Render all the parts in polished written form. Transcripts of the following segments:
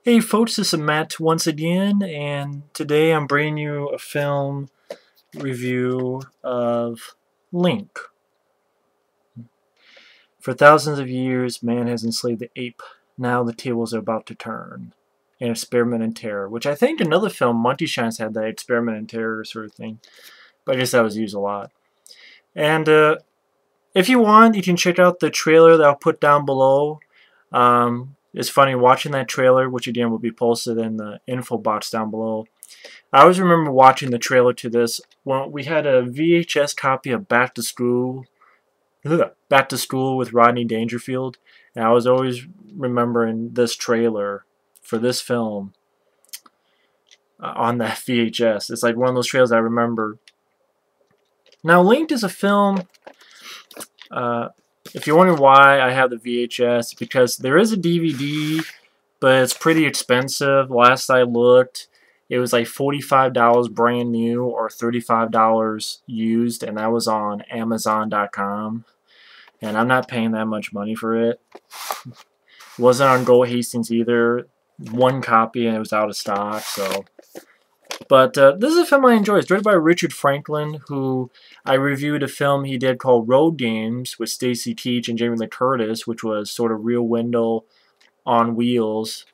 Hey folks, this is Matt once again, and today I'm bringing you a film review of Link. For thousands of years, man has enslaved the ape. Now the tables are about to turn. An experiment in terror, which I think another film, Monty Shines, had that experiment in terror sort of thing, but I guess that was used a lot. And if you want, you can check out the trailer that I'll put down below. It's funny watching that trailer, which again will be posted in the info box down below. I always remember watching the trailer to this when we had a VHS copy of Back to School with Rodney Dangerfield, and I was always remembering this trailer for this film on that VHS. It's like one of those trailers I remember. Now, Linked is a film. If you're wondering why I have the VHS, because there is a DVD, but it's pretty expensive. Last I looked, it was like $45 brand new or $35 used, and that was on Amazon.com. And I'm not paying that much money for it. It wasn't on Go Hastings either. One copy and it was out of stock, so. But this is a film I enjoy. It's directed by Richard Franklin, who I reviewed a film he did called Road Games with Stacy Keach and Jamie Lee Curtis, which was sort of Rear Window on Wheels.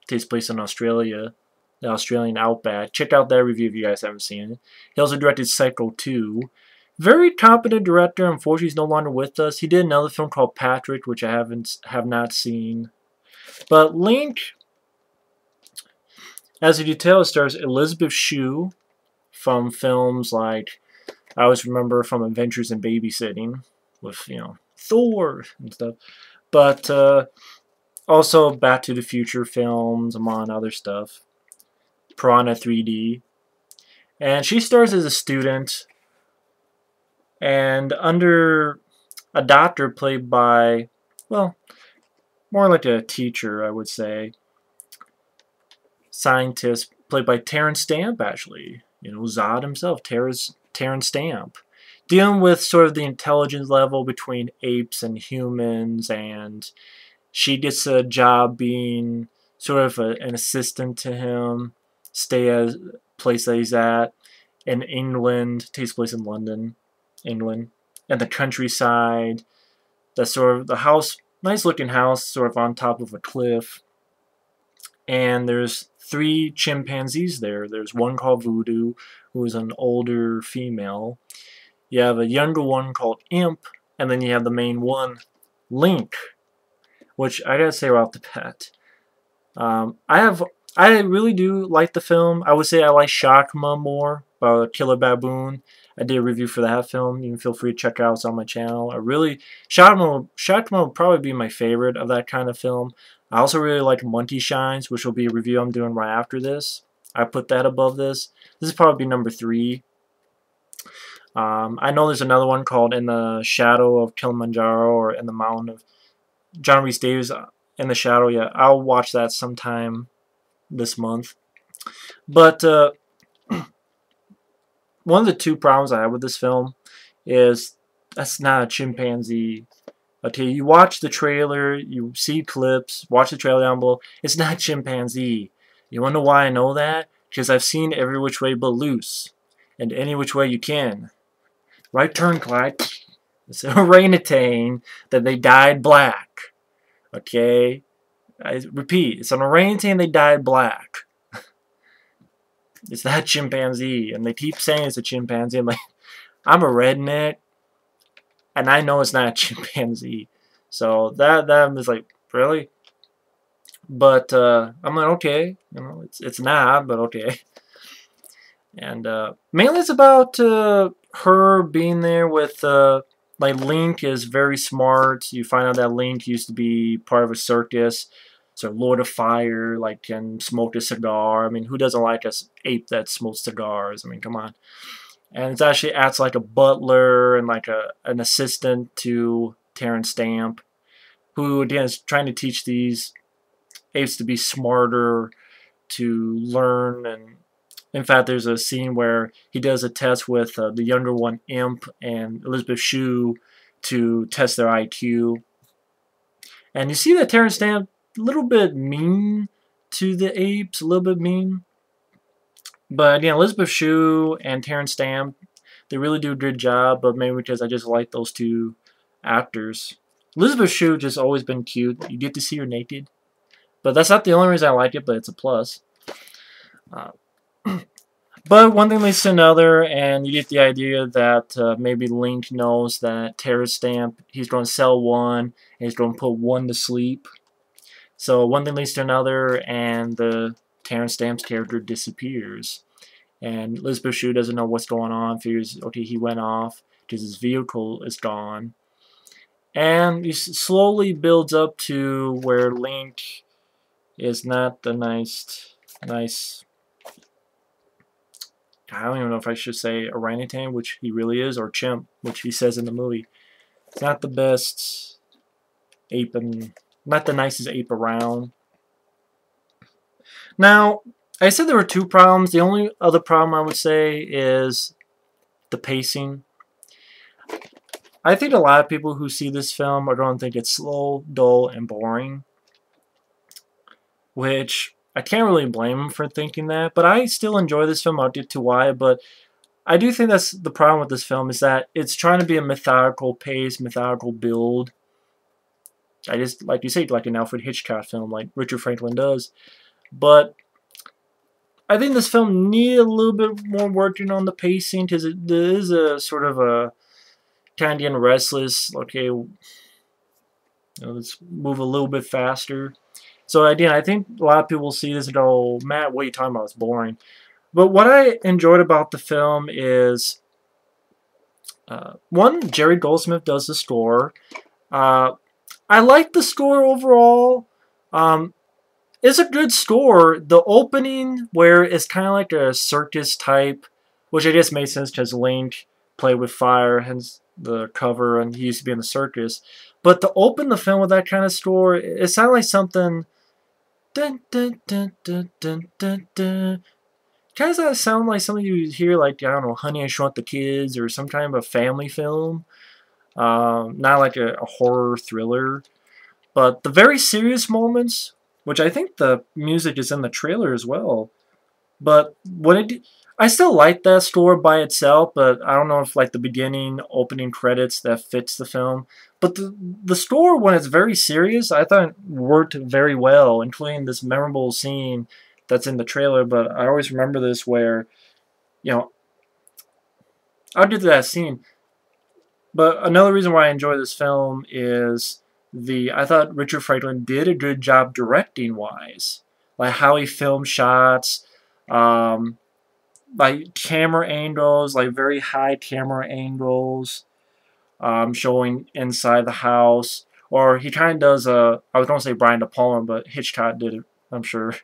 Takes place in Australia, the Australian outback. Check out that review if you guys haven't seen it. He also directed Psycho 2. Very competent director. Unfortunately, he's no longer with us. He did another film called Patrick, which I have not seen. But Link, as a detail, it stars Elisabeth Shue from films like, I always remember from Adventures in Babysitting with, Thor and stuff. But also Back to the Future films, among other stuff. Piranha 3D. And she stars as a student and under a doctor played by, well, more like a teacher, I would say. Scientist played by Terence Stamp, actually. Zod himself, Terence Stamp. Dealing with sort of the intelligence level between apes and humans, and she gets a job being sort of an assistant to him, stay at a place that he's at in England, takes place in London, England, and the countryside. That's sort of the house, nice looking house, sort of on top of a cliff. And there's 3 chimpanzees there. There's one called Voodoo, who is an older female. You have a younger one called Imp, and then you have the main one, Link, which I gotta say right off the bat. I really do like the film. I would say I like Ackermann more, Killer Baboon. I did a review for that film. You can feel free to check it out. It's on my channel. Ackermann would probably be my favorite of that kind of film. I also really like Monty Shines, which will be a review I'm doing right after this. I put that above this. This is probably number 3. I know there's another one called In the Shadow of Kilimanjaro, or In the Mountain of John Rhys Davies In the Shadow. Yeah, I'll watch that sometime this month. But one of the 2 problems I have with this film is that's not a chimpanzee. Okay, you watch the trailer, you see clips, watch the trailer down below. It's not a chimpanzee. You wonder why I know that? Because I've seen Every Which Way But Loose, and Any Which Way You Can. Right turn, Clyde. It's an orangutan that they dyed black. Okay? I repeat, it's an orangutan they dyed black. It's not chimpanzee, and they keep saying it's a chimpanzee. I'm like, I'm a redneck, and I know it's not a chimpanzee. So that was like, really? But I'm like, okay, it's not, but okay. And mainly it's about her being there with like Link is very smart. You find out that Link used to be part of a circus. So Lord of Fire, like, can smoke a cigar. I mean, who doesn't like an ape that smokes cigars? I mean, come on. And it actually acts like a butler and like an assistant to Terence Stamp, who again is trying to teach these apes to be smarter, to learn. And in fact, there's a scene where he does a test with the younger one, Imp, and Elisabeth Shue to test their IQ. And you see that Terence Stamp a little bit mean to the apes, a little bit mean. But yeah, Elisabeth Shue and Terence Stamp, they really do a good job, but maybe because I just like those two actors. Elisabeth Shue just always been cute. You get to see her naked. But that's not the only reason I like it, but it's a plus. Uh, but one thing leads to another, and you get the idea that maybe Link knows that Terence Stamp, he's going to sell one, and he's going to put one to sleep. So one thing leads to another, and the Terence Stamp's character disappears. And Elisabeth Shue doesn't know what's going on, figures, okay, he went off because his vehicle is gone. And he slowly builds up to where Link is not the nice, I don't even know if I should say orangutan, which he really is, or chimp, which he says in the movie. It's not the best ape, and not the nicest ape around. Now, I said there were two problems. The only other problem I would say is the pacing. I think a lot of people who see this film are going to think it's slow, dull, and boring. Which, I can't really blame them for thinking that. But I still enjoy this film. I'll get to why. But I do think that's the problem with this film, is that it's trying to be a methodical pace, methodical build. I just, like you say, like an Alfred Hitchcock film, like Richard Franklin does. But I think this film needed a little bit more working on the pacing, because there is a sort of a kind of getting restless. Okay, let's move a little bit faster. So again, I think a lot of people see this and go, Matt, what are you talking about? It's boring. But what I enjoyed about the film is, one, Jerry Goldsmith does the score. I like the score overall. It's a good score. The opening, where it's kind of like a circus type, which I guess made sense because Link played with fire, hence the cover, and he used to be in the circus. But to open the film with that kind of score, it sounded like something. Dun, dun, dun, dun, dun, dun, dun. Kind of sound like something you would hear, like, I don't know, Honey, I Shrunk the Kids, or some kind of a family film. Not like a horror thriller. But the very serious moments, which I think the music is in the trailer as well. But I still like that score by itself, but I don't know if like the beginning opening credits that fits the film. But the score, when it's very serious, I thought worked very well, including this memorable scene that's in the trailer. But I always remember this where, you know, I'll get to that scene. But another reason why I enjoy this film is I thought Richard Franklin did a good job directing wise, like how he filmed shots, like camera angles, like very high camera angles, showing inside the house. Or he kind of does I was going to say Brian De Palma, but Hitchcock did it, I'm sure.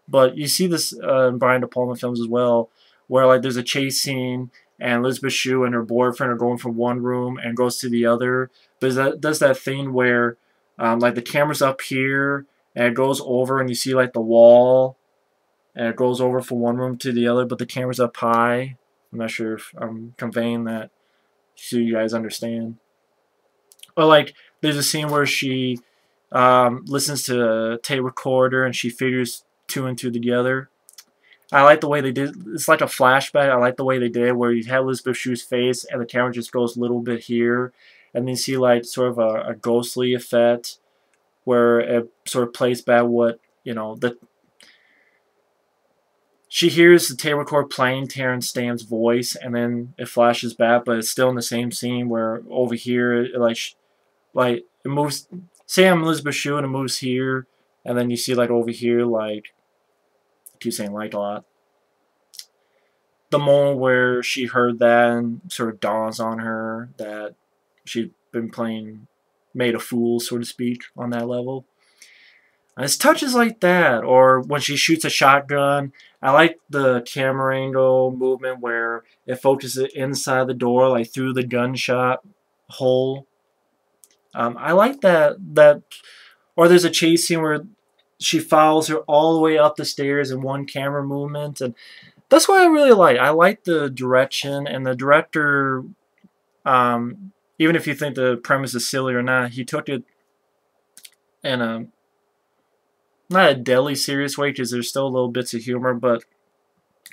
But you see this in Brian De Palma films as well, where like there's a chase scene, and Elisabeth Shue and her boyfriend are going from one room and goes to the other. But it does that thing where like the camera's up here, and it goes over, and you see like the wall, and it goes over from one room to the other, but the camera's up high. I'm not sure if I'm conveying that so you guys understand. Or like, there's a scene where she listens to a tape recorder, and she figures two and two together. I like the way they did. It's like a flashback. I like the way they did, where you have Elisabeth Shue's face, and the camera just goes a little bit here, and then you see like sort of a ghostly effect, where it sort of plays back what, you know, she hears the tape recorder playing Terence Stamp's voice, and then it flashes back, but it's still in the same scene where over here, like it moves. Say I'm Elisabeth Shue, and it moves here, and then you see like over here, like, I keep saying like a lot. The moment where she heard that and sort of dawns on her that she'd been made a fool, so to speak, on that level. And it's touches like that, or when she shoots a shotgun. I like the camera angle movement where it focuses inside the door, like through the gunshot hole. I like that. Or there's a chase scene where she follows her all the way up the stairs in one camera movement, and that's what I really like. I like the direction, and the director, even if you think the premise is silly or not, he took it in a not a deadly serious way because there's still little bits of humor, but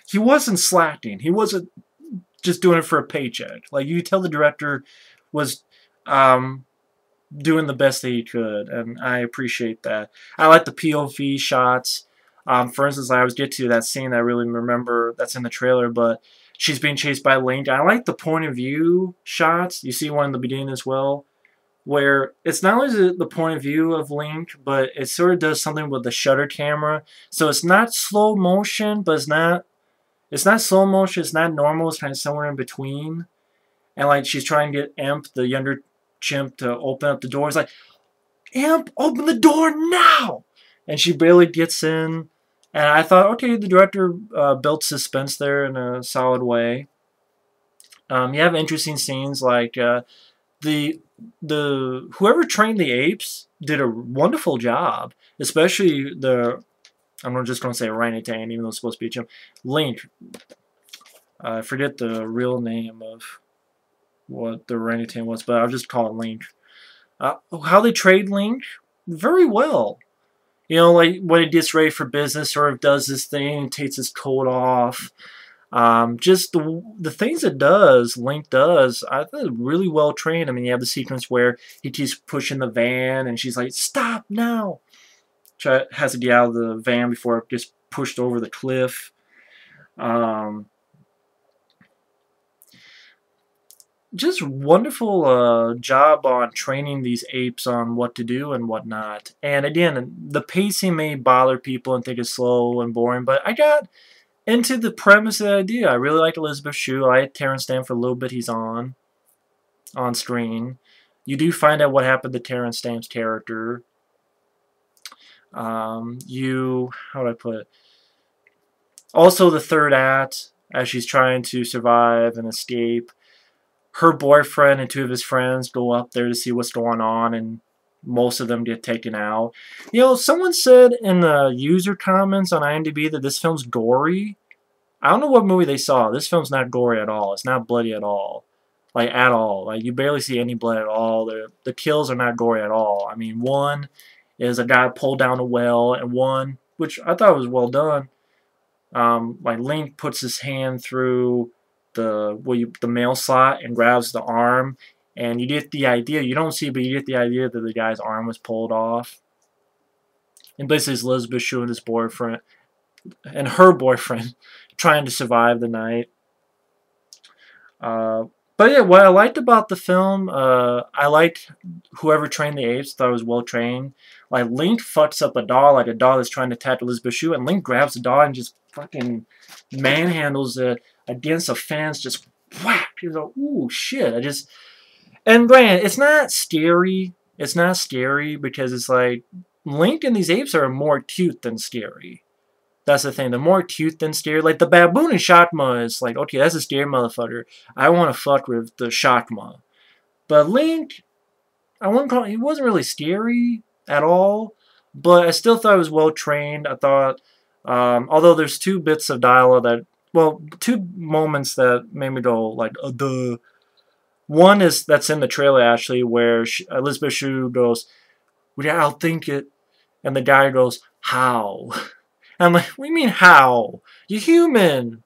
he wasn't slacking. He wasn't just doing it for a paycheck. Like, you could tell the director was doing the best that he could, and I appreciate that. I like the POV shots. For instance, I always get to that scene that I really remember that's in the trailer, but she's being chased by Link. I like the point of view shots. You see one in the beginning as well, where it's not only the point of view of Link, but it sort of does something with the shutter camera. So it's not slow motion, but it's not slow motion, it's not normal, it's kind of somewhere in between. And like she's trying to get Imp, the younger chimp, to open up the door. It's like, Imp, open the door now! And she barely gets in. And I thought, okay, the director built suspense there in a solid way. You have interesting scenes like whoever trained the apes did a wonderful job, especially I'm just going to say orangutan, even though it's supposed to be a chimp. Link. I forget the real name of what the orangutan was, but I'll just call it Link. How they trained Link? Very well. You know, like when it gets ready for business, sort of does this thing, takes his coat off. Just the things it does, Link does, I think really well trained. I mean, you have the sequence where he keeps pushing the van, and she's like, "Stop now!" Has to get out of the van before it gets pushed over the cliff. Just wonderful job on training these apes on what to do and what not. And again, the pacing may bother people and think it's slow and boring, but I got into the premise of the idea. I really like Elisabeth Shue. I like Terence for a little bit. He's on screen. You do find out what happened to Terence Stamp's character. How do I put it? Also, the third act, as she's trying to survive and escape, her boyfriend and two of his friends go up there to see what's going on, and most of them get taken out. You know, someone said in the user comments on IMDb that this film's gory. I don't know what movie they saw. This film's not gory at all. It's not bloody at all. Like, at all. Like, you barely see any blood at all. The kills are not gory at all. I mean, one is a guy pulled down a well, and one, which I thought was well done, like Link puts his hand through the mail slot and grabs the arm, and you get the idea, you don't see, but you get the idea that the guy's arm was pulled off. And basically it's Elisabeth Shue and his boyfriend, and her boyfriend, trying to survive the night. But yeah, what I liked about the film, I liked whoever trained the apes, thought it was well trained. Like, Link fucks up a doll, like a doll that's trying to attack Elisabeth Shue, and Link grabs the doll and just fucking manhandles it against a fence, just whack. He's like, ooh, shit. And granted, it's not scary. It's not scary because it's like, Link and these apes are more cute than scary. That's the thing. They're more cute than scary. Like, the baboon in Shakma is like, okay, that's a scary motherfucker. I want to fuck with the Shakma. But Link, I wouldn't call it, he wasn't really scary at all. But I still thought it was well trained. I thought, although there's two bits of dialogue that, well, two moments that made me go, like, duh. One is, that's in the trailer actually, where Elisabeth Shue goes, "We gotta outthink it." And the guy goes, "How?" I'm like, what do you mean, how? You're human.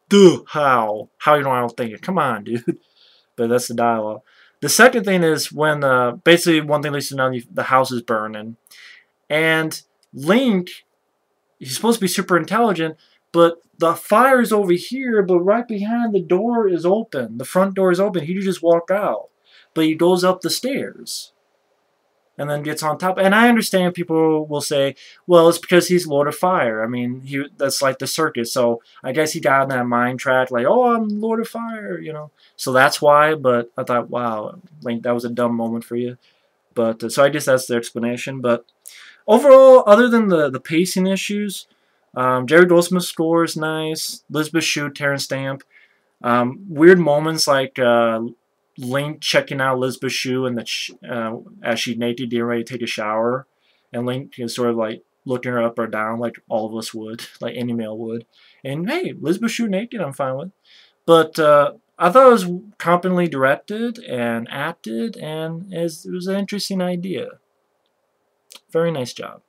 Duh, how? How you don't outthink it? Come on, dude. But that's the dialogue. The second thing is when, basically, one thing leads to another, the house is burning. And Link, he's supposed to be super intelligent, but the fire is over here, but right behind the door is open. The front door is open. He could just walk out. But he goes up the stairs and then gets on top. And I understand people will say, well, it's because he's Lord of Fire. I mean, that's like the circus. So I guess he got on that mind track, like, oh, I'm Lord of Fire, you know. So that's why, but I thought, wow, Link, that was a dumb moment for you. But, so I guess that's the explanation. But overall, other than the pacing issues, Jerry Goldsmith's score is nice. Elisabeth Shue, Terence Stamp. Weird moments like Link checking out Elisabeth Shue and as she's naked, getting ready to take a shower, and Link is sort of like looking her up or down, like all of us would, like any male would. And hey, Elisabeth Shue naked, I'm fine with. But I thought it was competently directed and acted, and it was an interesting idea. Very nice job.